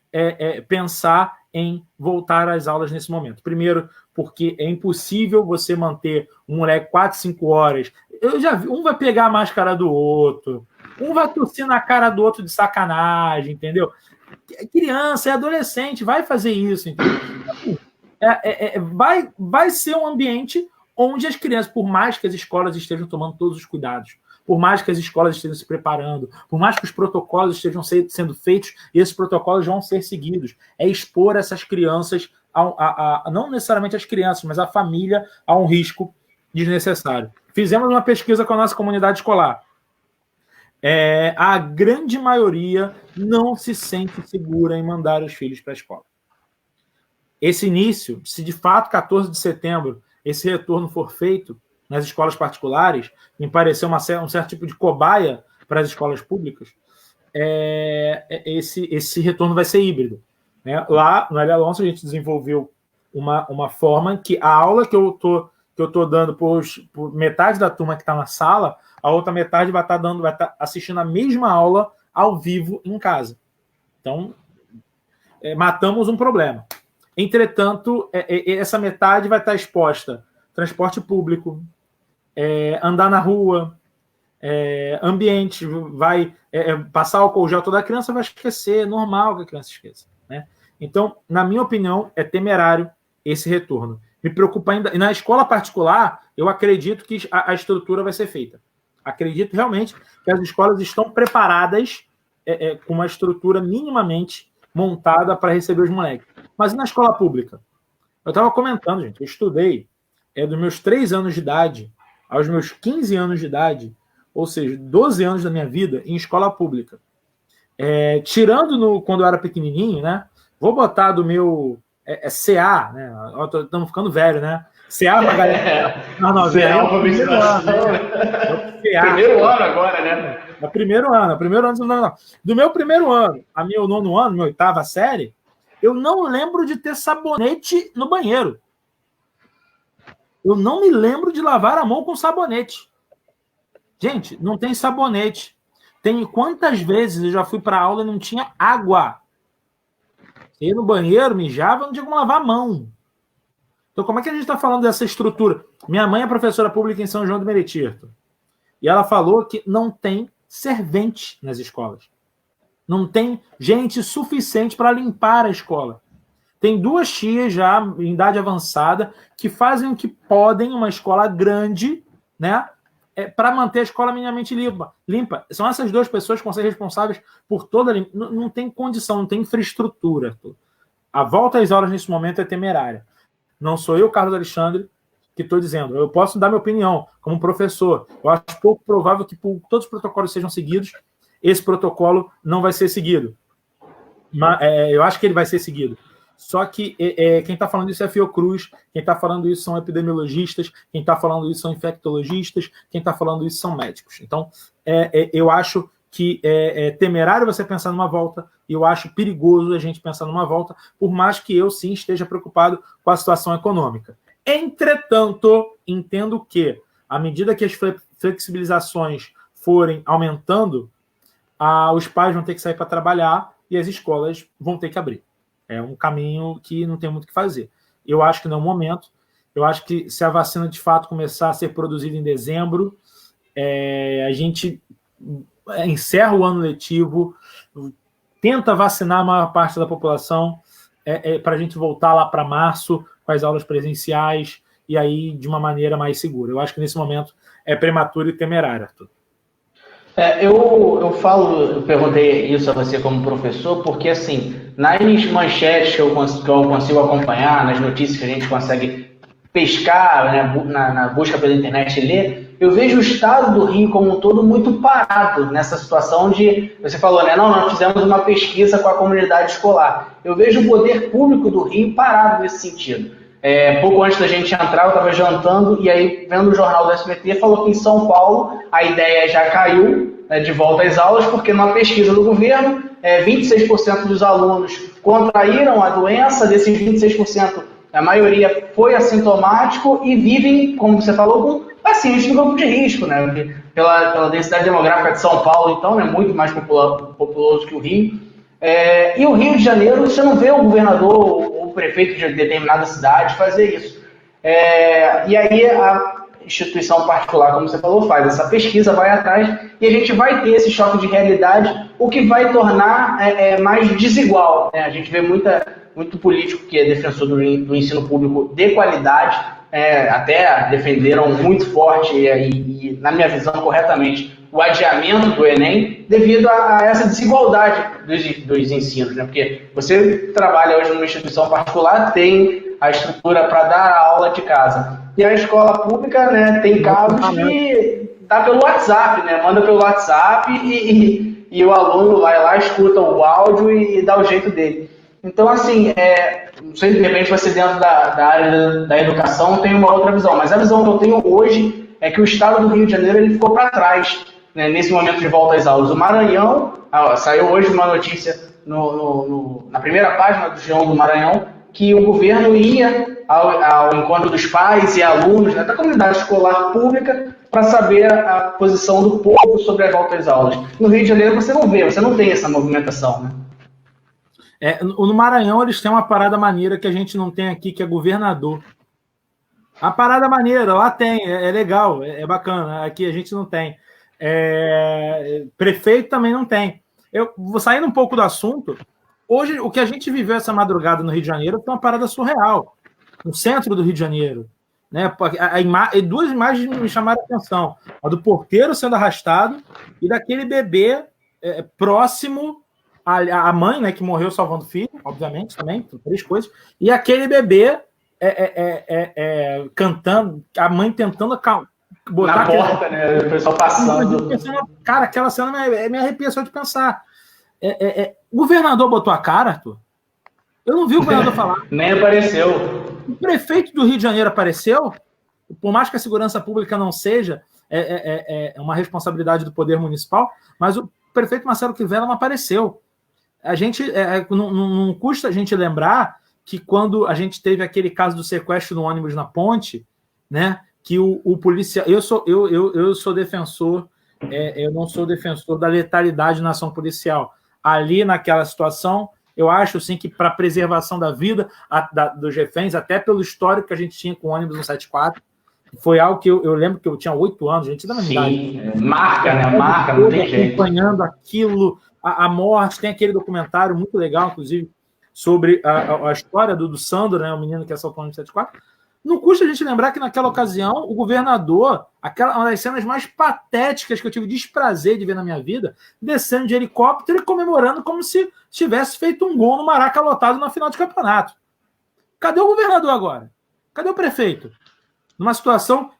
pensar em voltar às aulas nesse momento. Primeiro, porque é impossível você manter um moleque 4, 5 horas. Eu já vi, um vai pegar a máscara do outro, um vai tossir na cara do outro de sacanagem, entendeu? Criança, adolescente, vai fazer isso, entendeu? Vai ser um ambiente onde as crianças, por mais que as escolas estejam tomando todos os cuidados, por mais que as escolas estejam se preparando, por mais que os protocolos estejam sendo feitos, e esses protocolos vão ser seguidos, é expor essas crianças, não necessariamente as crianças, mas a família, a um risco desnecessário. Fizemos uma pesquisa com a nossa comunidade escolar. A grande maioria não se sente segura em mandar os filhos para a escola. Esse início, se de fato 14 de setembro esse retorno for feito nas escolas particulares, me pareceu um certo tipo de cobaia para as escolas públicas, esse retorno vai ser híbrido. Né? Lá no L. Alonso a gente desenvolveu uma forma que a aula que eu tô dando por metade da turma que está na sala, a outra metade vai estar assistindo a mesma aula ao vivo em casa. Então, matamos um problema. Entretanto, essa metade vai estar exposta transporte público, andar na rua, ambiente, vai passar álcool gel, toda a criança vai esquecer, é normal que a criança esqueça. Né? Então, na minha opinião, é temerário esse retorno. Me preocupa ainda. E na escola particular, eu acredito que a estrutura vai ser feita. Acredito realmente que as escolas estão preparadas com uma estrutura minimamente montada para receber os moleques. Mas e na escola pública? Eu estava comentando, gente, eu estudei dos meus 3 anos de idade aos meus 15 anos de idade, ou seja, 12 anos da minha vida em escola pública. Tirando quando eu era pequenininho, né? Vou botar do meu CA, né? Estamos ficando velho, né? CA pra galera. CA, alfabetização. Primeiro ano agora, né? Primeiro ano. Do meu primeiro ano a meu 9º ano, minha 8ª série, eu não lembro de ter sabonete no banheiro. Eu não me lembro de lavar a mão com sabonete. Gente, não tem sabonete. Quantas vezes eu já fui para aula e não tinha água? Eu ia no banheiro, mijava, não tinha como lavar a mão. Então, como é que a gente está falando dessa estrutura? Minha mãe é professora pública em São João do Meriti. E ela falou que não tem servente nas escolas. Não tem gente suficiente para limpar a escola. Tem 2 tias já em idade avançada que fazem o que podem, uma escola grande, né, para manter a escola minimamente limpa. São essas 2 pessoas que vão ser responsáveis por toda a limpeza. Não tem condição, não tem infraestrutura. A volta às aulas nesse momento é temerária. Não sou eu, Carlos Alexandre, que estou dizendo. Eu posso dar minha opinião como professor. Eu acho pouco provável que todos os protocolos sejam seguidos. Esse protocolo não vai ser seguido. Mas, eu acho que ele vai ser seguido. Só que quem está falando isso é a Fiocruz, quem está falando isso são epidemiologistas, quem está falando isso são infectologistas, quem está falando isso são médicos. Então, eu acho que é temerário você pensar numa volta, e eu acho perigoso a gente pensar numa volta, por mais que eu, sim, esteja preocupado com a situação econômica. Entretanto, entendo que, à medida que as flexibilizações forem aumentando, os pais vão ter que sair para trabalhar e as escolas vão ter que abrir. É um caminho que não tem muito o que fazer. Eu acho que não é o momento. Eu acho que se a vacina de fato começar a ser produzida em dezembro, a gente encerra o ano letivo, tenta vacinar a maior parte da população para a gente voltar lá para março com as aulas presenciais e aí de uma maneira mais segura. Eu acho que nesse momento é prematuro e temerário, Arthur. Eu perguntei isso a você como professor, porque assim, nas manchetes que eu consigo acompanhar, nas notícias que a gente consegue pescar, né, na busca pela internet e ler, eu vejo o estado do Rio como um todo muito parado nessa situação de, você falou, né, nós fizemos uma pesquisa com a comunidade escolar. Eu vejo o poder público do Rio parado nesse sentido. Pouco antes da gente entrar, eu estava jantando e aí, vendo o jornal do SBT, falou que em São Paulo a ideia já caiu, né, de volta às aulas, porque numa pesquisa do governo, 26% dos alunos contraíram a doença, desses 26%, a maioria foi assintomático e vivem, como você falou, com pacientes do grupo de risco, né? Porque pela densidade demográfica de São Paulo, então, é muito mais populoso que o Rio. E o Rio de Janeiro, você não vê o governador ou o prefeito de determinada cidade fazer isso. E aí a instituição particular, como você falou, faz essa pesquisa, vai atrás, e a gente vai ter esse choque de realidade, o que vai tornar mais desigual, né? A gente vê muito político que é defensor do ensino público de qualidade, até defenderam muito forte e, na minha visão, corretamente, o adiamento do Enem devido a essa desigualdade dos ensinos, né? Porque você trabalha hoje numa instituição particular, tem a estrutura para dar a aula de casa. E a escola pública, né, tem casos que dá pelo WhatsApp, né? Manda pelo WhatsApp e o aluno vai lá, escuta o áudio e dá o jeito dele. Então, assim, não sei, de repente você dentro da área da educação tem uma outra visão, mas a visão que eu tenho hoje é que o estado do Rio de Janeiro ele ficou para trás, né, nesse momento de volta às aulas. O Maranhão, saiu hoje uma notícia na primeira página do G1 do Maranhão, que o governo ia ao encontro dos pais e alunos, né, da comunidade escolar pública para saber a posição do povo sobre a volta às aulas. No Rio de Janeiro você não tem essa movimentação, né? No Maranhão eles têm uma parada maneira que a gente não tem aqui, que é governador. A parada maneira, lá tem, é legal, é bacana. Aqui a gente não tem. Prefeito também não tem. Eu vou saindo um pouco do assunto, Hoje, o que a gente viveu essa madrugada no Rio de Janeiro foi uma parada surreal. No centro do Rio de Janeiro. Né? Duas imagens me chamaram a atenção. A do porteiro sendo arrastado e daquele bebê próximo à mãe, né, que morreu salvando o filho, obviamente, também, 3 coisas. E aquele bebê cantando, a mãe tentando botar na porta, né? O pessoal passando. Cara, aquela cena me arrepia só de pensar. O governador botou a cara, Arthur? Eu não vi o governador falar. Nem apareceu. O prefeito do Rio de Janeiro apareceu? Por mais que a segurança pública não seja uma responsabilidade do poder municipal, mas o prefeito Marcelo Crivella não apareceu. A gente não custa a gente lembrar que quando a gente teve aquele caso do sequestro no ônibus na ponte, né, que o policial... Eu sou defensor, eu não sou defensor da letalidade na ação policial. Ali, naquela situação, eu acho, sim, que para a preservação da vida dos reféns, até pelo histórico que a gente tinha com o ônibus 174, foi algo que eu lembro que eu tinha 8 anos, gente, da minha idade. Marca, né? Marca, não tem jeito. Acompanhando aquilo, a morte. Tem aquele documentário muito legal, inclusive, sobre a história do Sandro, né, o menino que assaltou o ônibus 174. Não custa a gente lembrar que naquela ocasião o governador, uma das cenas mais patéticas que eu tive desprazer de ver na minha vida, descendo de helicóptero e comemorando como se tivesse feito um gol no Maraca lotado na final de campeonato. Cadê o governador agora? Cadê o prefeito? Numa situação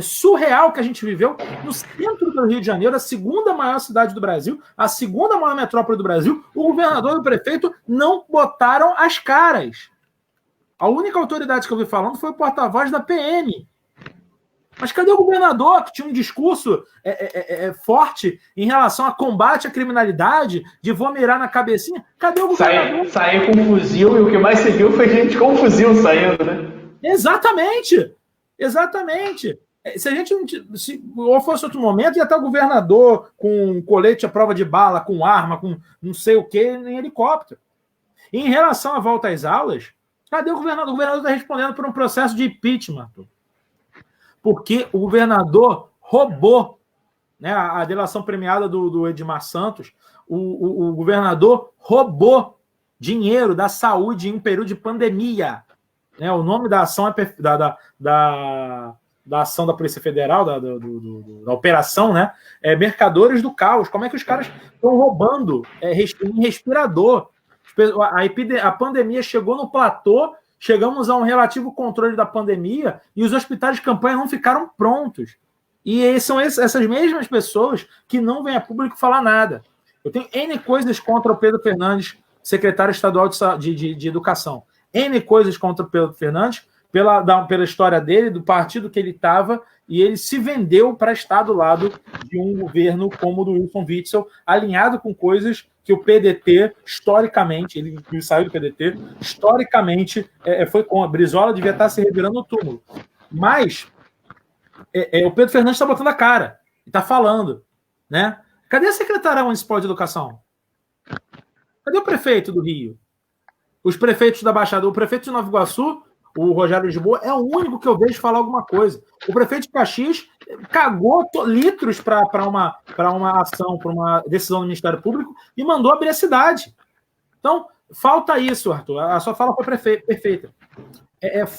surreal que a gente viveu no centro do Rio de Janeiro, a segunda maior cidade do Brasil, a segunda maior metrópole do Brasil, o governador e o prefeito não botaram as caras. A única autoridade que eu vi falando foi o porta-voz da PM. Mas cadê o governador, que tinha um discurso forte em relação a combate à criminalidade, de vou mirar na cabecinha? Cadê o governador? Saiu com fuzil, e o que mais se viu foi gente com fuzil saindo, né? Exatamente. Se a gente ou fosse outro momento, ia estar o governador com colete à prova de bala, com arma, com não sei o que, em helicóptero. E em relação à volta às aulas, cadê o governador? O governador está respondendo por um processo de impeachment. Porque o governador roubou, né, a delação premiada do Edmar Santos, o governador roubou dinheiro da saúde em um período de pandemia. Né, o nome da ação da ação da Polícia Federal, da operação, né, Mercadores do Caos. Como é que os caras estão roubando em respirador? A pandemia chegou no platô, chegamos a um relativo controle da pandemia e os hospitais de campanha não ficaram prontos. E são essas mesmas pessoas que não vêm a público falar nada. Eu tenho N coisas contra o Pedro Fernandes, secretário estadual de Educação. N coisas contra o Pedro Fernandes, pela história dele, do partido que ele estava, e ele se vendeu para estar do lado de um governo como o do Wilson Witzel, alinhado com coisas que o PDT, historicamente, ele saiu do PDT, historicamente, foi com a Brizola, devia estar se revirando no túmulo. Mas o Pedro Fernandes está botando a cara, e está falando. Né? Cadê a secretária municipal de educação? Cadê o prefeito do Rio? Os prefeitos da Baixada, o prefeito de Nova Iguaçu, o Rogério Lisboa, é o único que eu vejo falar alguma coisa. O prefeito de Caxias cagou litros para uma ação, para uma decisão do Ministério Público e mandou abrir a cidade. Então, falta isso, Arthur. A sua fala foi perfeita.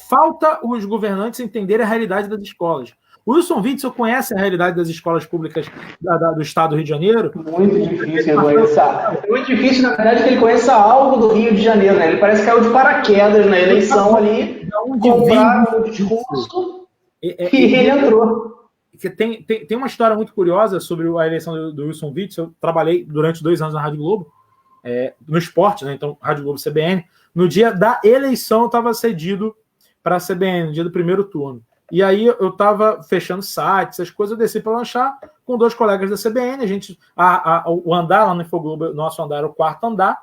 Falta os governantes entenderem a realidade das escolas. O Wilson Witzel conhece a realidade das escolas públicas do estado do Rio de Janeiro? Muito difícil ele conhecer. Muito difícil, na verdade, que ele conheça algo do Rio de Janeiro. Né? Ele parece que caiu de paraquedas na eleição ali, compraram o discurso e ele entrou. Tem uma história muito curiosa sobre a eleição do Wilson Witzel. Eu trabalhei durante 2 anos na Rádio Globo, no esporte, né? Então, Rádio Globo CBN. No dia da eleição, eu estava cedido para a CBN, no dia do primeiro turno. E aí eu estava fechando sites, essas coisas, eu desci para lanchar com 2 colegas da CBN. A gente, o andar lá no Infoglobo, nosso andar era o 4º andar,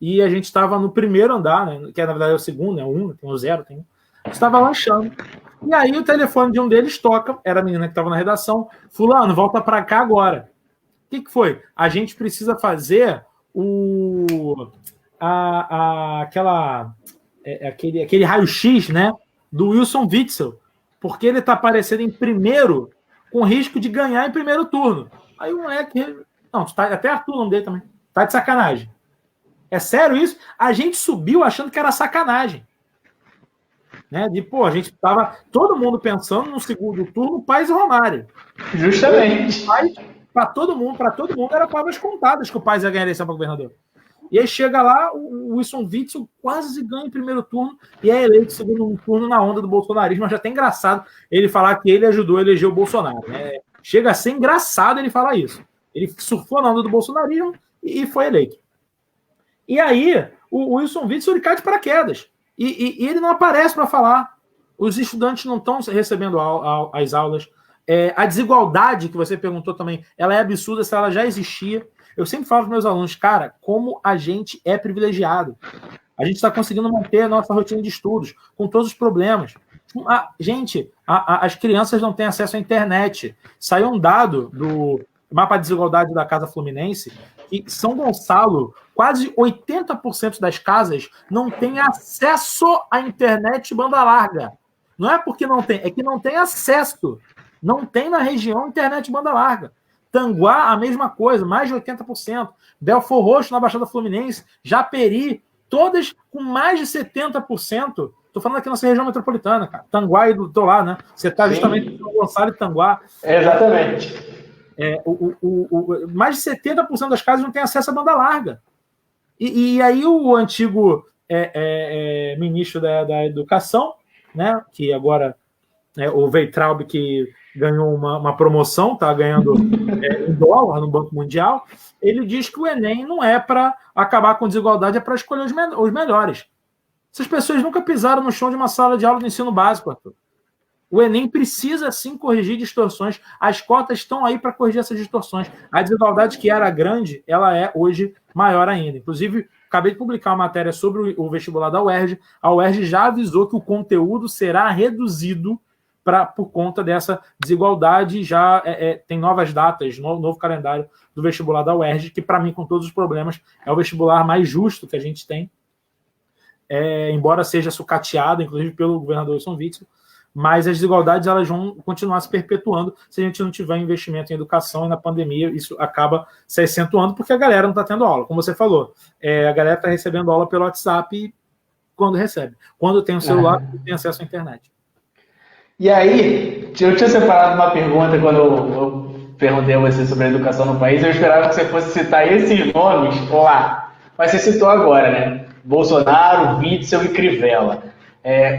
e a gente estava no primeiro andar, né, que na verdade é o segundo, né, o 1, tem o 0, tem um. Estava lanchando. E aí o telefone de um deles toca, era a menina que estava na redação, fulano, volta para cá agora. O que foi? A gente precisa fazer aquele raio-x, né, do Wilson Witzel, porque ele está aparecendo em primeiro, com risco de ganhar em primeiro turno. Aí o moleque... Não, até Arthur, o nome dele também. Tá de sacanagem. É sério isso? A gente subiu achando que era sacanagem. Né? A gente tava todo mundo pensando no segundo turno, Paes e Romário. Justamente. Para todo mundo era provas contadas que o Paes ia ganhar a eleição para governador. E aí chega lá, o Wilson Witzel quase ganha em primeiro turno e é eleito em segundo turno na onda do bolsonarismo. Mas já até engraçado ele falar que ele ajudou a eleger o Bolsonaro. Né? Chega a ser engraçado ele falar isso. Ele surfou na onda do bolsonarismo e foi eleito. E aí, o Wilson Witzel cai de paraquedas. E ele não aparece para falar. Os estudantes não estão recebendo as aulas. A desigualdade que você perguntou também, ela é absurda se ela já existia. Eu sempre falo para meus alunos, cara, como a gente é privilegiado. A gente está conseguindo manter a nossa rotina de estudos, com todos os problemas. As crianças não têm acesso à internet. Saiu um dado do mapa de desigualdade da Casa Fluminense, que São Gonçalo, quase 80% das casas não têm acesso à internet banda larga. Não é porque não tem, é que não tem acesso. Não tem na região internet banda larga. Tanguá, a mesma coisa, mais de 80%. Belfor Roxo, na Baixada Fluminense. Japeri, todas com mais de 70%. Estou falando aqui na nossa região metropolitana, cara. Tanguá e do teu lado, né? Você está justamente em São Gonçalo e Tanguá. Exatamente. Mais de 70% das casas não têm acesso à banda larga. E aí o antigo ministro da Educação, né, que agora o Weintraub, que ganhou uma promoção, está ganhando em dólar no Banco Mundial, ele diz que o Enem não é para acabar com desigualdade, é para escolher os melhores. Essas pessoas nunca pisaram no chão de uma sala de aula do ensino básico, Arthur. O Enem precisa, sim, corrigir distorções. As cotas estão aí para corrigir essas distorções. A desigualdade que era grande, ela é hoje maior ainda. Inclusive, acabei de publicar uma matéria sobre o vestibular da UERJ. A UERJ já avisou que o conteúdo será reduzido por conta dessa desigualdade. Já tem novas datas, novo calendário do vestibular da UERJ, que, para mim, com todos os problemas, é o vestibular mais justo que a gente tem, embora seja sucateado, inclusive, pelo governador Wilson Witzel. Mas as desigualdades elas vão continuar se perpetuando se a gente não tiver investimento em educação, e na pandemia isso acaba se acentuando porque a galera não está tendo aula. Como você falou, a galera está recebendo aula pelo WhatsApp quando recebe. Quando tem um celular, tem acesso à internet. E aí, eu tinha separado uma pergunta quando eu perguntei a você sobre a educação no país. Eu esperava que você fosse citar esses nomes lá, mas você citou agora, né? Bolsonaro, Witzel e Crivella.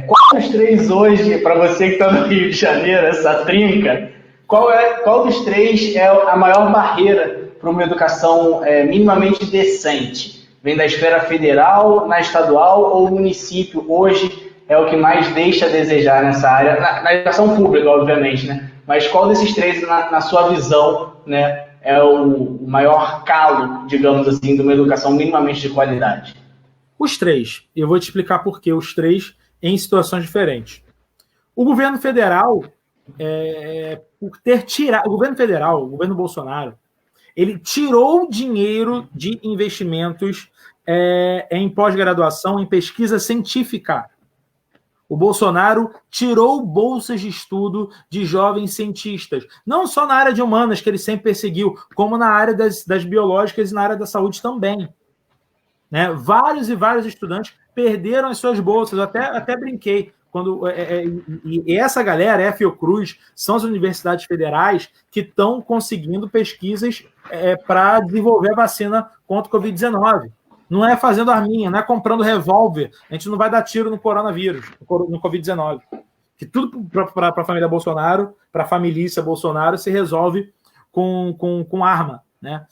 Qual dos três hoje, para você que está no Rio de Janeiro, essa trinca, qual dos três é a maior barreira para uma educação minimamente decente? Vem da esfera federal, na estadual ou o município hoje é o que mais deixa a desejar nessa área? Na educação pública, obviamente, né? Mas qual desses três, na sua visão, né, é o maior calo, digamos assim, de uma educação minimamente de qualidade? Os três. Eu vou te explicar por que os três em situações diferentes. O governo federal, por ter tirado... o governo Bolsonaro, ele tirou dinheiro de investimentos em pós-graduação, em pesquisa científica. O Bolsonaro tirou bolsas de estudo de jovens cientistas, não só na área de humanas, que ele sempre perseguiu, como na área das biológicas e na área da saúde também. Né? Vários e vários estudantes perderam as suas bolsas. Eu até brinquei. E essa galera, Fiocruz, são as universidades federais que estão conseguindo pesquisas para desenvolver a vacina contra o Covid-19. Não é fazendo arminha, não é comprando revólver. A gente não vai dar tiro no coronavírus, no Covid-19. Que tudo para a família Bolsonaro, para a família Bolsonaro, se resolve com arma. Né?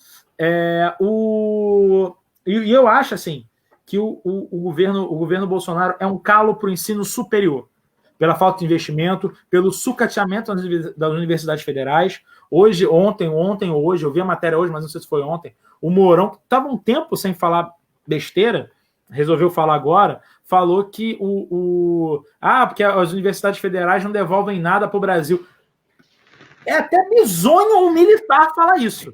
E eu acho assim que o governo Bolsonaro é um calo para o ensino superior, pela falta de investimento, pelo sucateamento das universidades federais. Ontem, eu vi a matéria hoje, mas não sei se foi ontem, o Mourão, que estava um tempo sem falar besteira, resolveu falar agora, falou que porque as universidades federais não devolvem nada para o Brasil. É até bizonho um militar falar isso,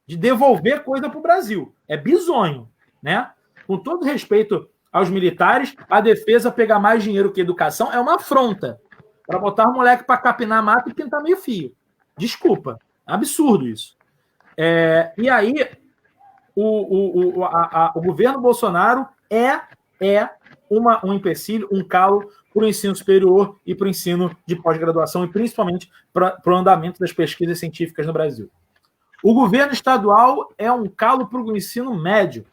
de devolver coisa para o Brasil. É bizonho, né? Com todo respeito aos militares, a defesa pegar mais dinheiro que educação é uma afronta. Para botar o moleque para capinar mato e pintar meio fio. Desculpa. Absurdo isso. E aí, o governo Bolsonaro é um empecilho, um calo para o ensino superior e para o ensino de pós-graduação e principalmente para o andamento das pesquisas científicas no Brasil. O governo estadual é um calo para o ensino médio.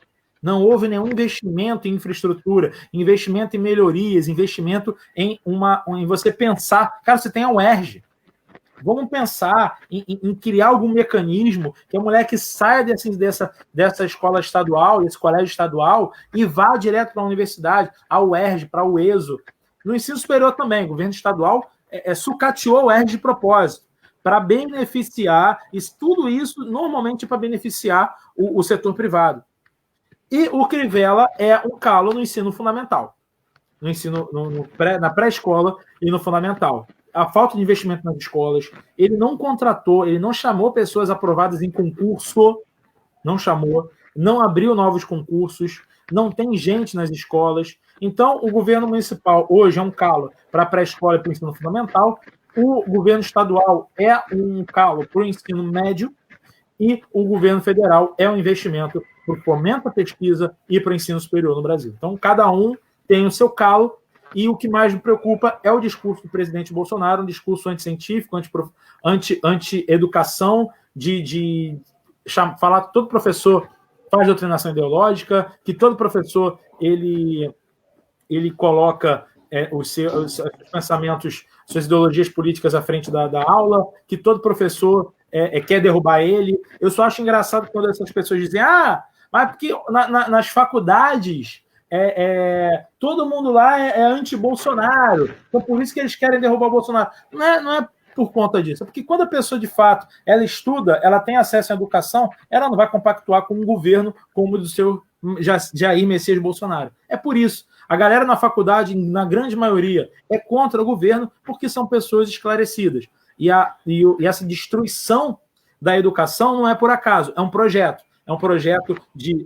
Não houve nenhum investimento em infraestrutura, investimento em melhorias, investimento em você pensar. Cara, você tem a UERJ. Vamos pensar em criar algum mecanismo que a moleque saia dessa escola estadual, desse colégio estadual, e vá direto para a universidade, a UERJ, para o ESO. No ensino superior também, o governo estadual sucateou a UERJ de propósito, para beneficiar, tudo isso normalmente para beneficiar o setor privado. E o Crivella é um calo no ensino fundamental, no ensino na pré-escola e no fundamental. A falta de investimento nas escolas, ele não contratou, ele não chamou pessoas aprovadas em concurso, não abriu novos concursos, não tem gente nas escolas. Então, o governo municipal hoje é um calo para a pré-escola e para o ensino fundamental, o governo estadual é um calo para o ensino médio e o governo federal é um investimento para o fomento à pesquisa e para o ensino superior no Brasil. Então, cada um tem o seu calo, e o que mais me preocupa é o discurso do presidente Bolsonaro, um discurso anticientífico, anti-educação, de falar que todo professor faz doutrinação ideológica, que todo professor ele coloca os seus pensamentos, suas ideologias políticas à frente da aula, que todo professor quer derrubar ele. Eu só acho engraçado quando essas pessoas dizem mas porque nas faculdades todo mundo lá é anti-Bolsonaro, então por isso que eles querem derrubar o Bolsonaro. Não é por conta disso, é porque quando a pessoa, de fato, ela estuda, ela tem acesso à educação, ela não vai compactuar com um governo como o do seu Jair Messias Bolsonaro. É por isso. A galera na faculdade, na grande maioria, é contra o governo porque são pessoas esclarecidas. E essa destruição da educação não é por acaso, é um projeto. É um projeto de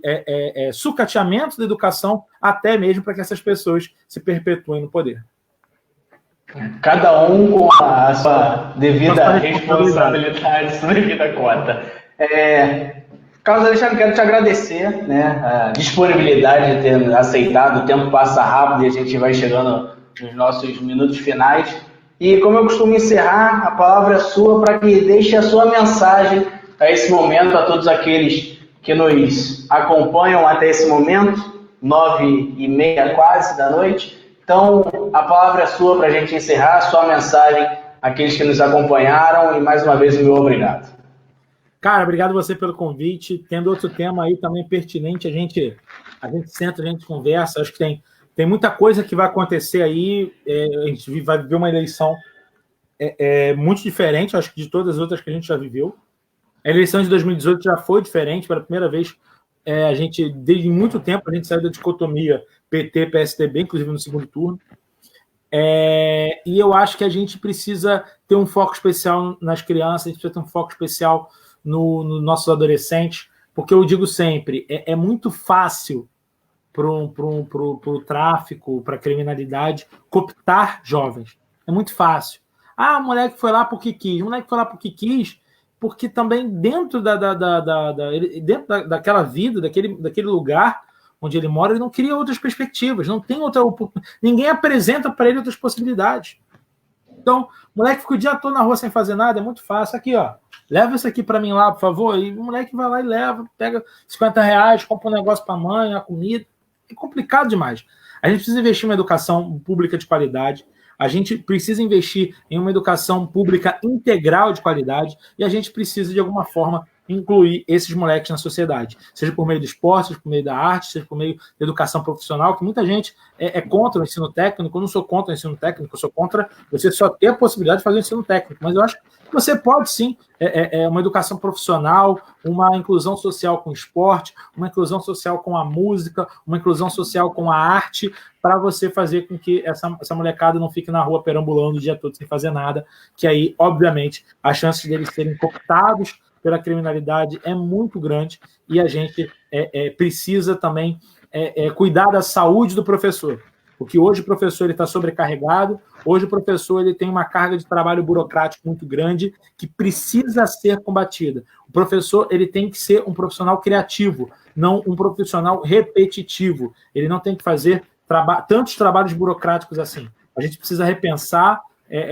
sucateamento da educação, até mesmo para que essas pessoas se perpetuem no poder. Cada um com a sua devida responsabilidade, sua devida conta. Carlos Alexandre, quero te agradecer, né, a disponibilidade de ter aceitado. O tempo passa rápido e a gente vai chegando nos nossos minutos finais. E como eu costumo encerrar, a palavra é sua para que deixe a sua mensagem a esse momento, a todos aqueles que nos acompanham até esse momento, 9h30 quase da noite. Então, a palavra é sua para a gente encerrar, a sua mensagem àqueles que nos acompanharam, e mais uma vez, meu obrigado. Cara, obrigado você pelo convite. Tendo outro tema aí também pertinente, a gente senta, a gente conversa. Acho que tem muita coisa que vai acontecer aí. A gente vai viver uma eleição muito diferente, acho que de todas as outras que a gente já viveu. A eleição de 2018 já foi diferente. Pela primeira vez, desde muito tempo, a gente saiu da dicotomia PT-PSDB, inclusive no segundo turno. E eu acho que a gente precisa ter um foco especial nas crianças, a gente precisa ter um foco especial nos nossos adolescentes, porque eu digo sempre, é muito fácil para o tráfico, para a criminalidade, cooptar jovens. É muito fácil. O moleque foi lá porque quis. O moleque foi lá porque quis, porque também dentro dentro daquela vida, daquele lugar onde ele mora, ele não cria outras perspectivas, não tem outra oportunidade. Ninguém apresenta para ele outras possibilidades. Então, o moleque fica o dia todo na rua sem fazer nada, é muito fácil. Aqui, ó, leva isso aqui para mim lá, por favor. E o moleque vai lá e leva, pega R$50, compra um negócio para a mãe, a comida. É complicado demais. A gente precisa investir em uma educação pública de qualidade, a gente precisa investir em uma educação pública integral de qualidade, e a gente precisa, de alguma forma, incluir esses moleques na sociedade, seja por meio do esporte, seja por meio da arte, seja por meio da educação profissional, que muita gente é contra o ensino técnico. Eu não sou contra o ensino técnico, eu sou contra você só ter a possibilidade de fazer o ensino técnico, mas eu acho que você pode sim, uma educação profissional, uma inclusão social com o esporte, uma inclusão social com a música, uma inclusão social com a arte, para você fazer com que essa molecada não fique na rua perambulando o dia todo sem fazer nada, que aí, obviamente, as chances deles serem cooptados pela criminalidade é muito grande, e a gente precisa também cuidar da saúde do professor, porque hoje o professor está sobrecarregado, Hoje o professor ele tem uma carga de trabalho burocrático muito grande que precisa ser combatida. O professor ele tem que ser um profissional criativo, não um profissional repetitivo. Ele não tem que fazer tantos trabalhos burocráticos assim. A gente precisa repensar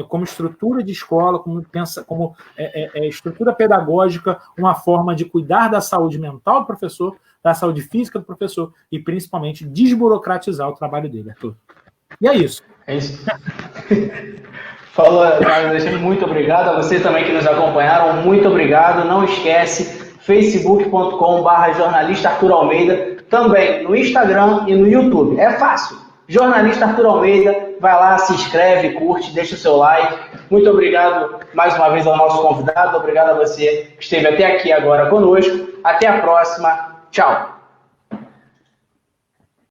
como estrutura de escola, como estrutura pedagógica, uma forma de cuidar da saúde mental do professor, da saúde física do professor e, principalmente, desburocratizar o trabalho dele, Arthur. E é isso. É isso. Falou, Alexandre, muito obrigado. A você também que nos acompanharam, muito obrigado. Não esquece, facebook.com/jornalista Arthur Almeida, também no Instagram e no YouTube. É fácil. Jornalista Arthur Almeida, vai lá, se inscreve, curte, deixa o seu like. Muito obrigado mais uma vez ao nosso convidado. Obrigado a você que esteve até aqui agora conosco. Até a próxima. Tchau.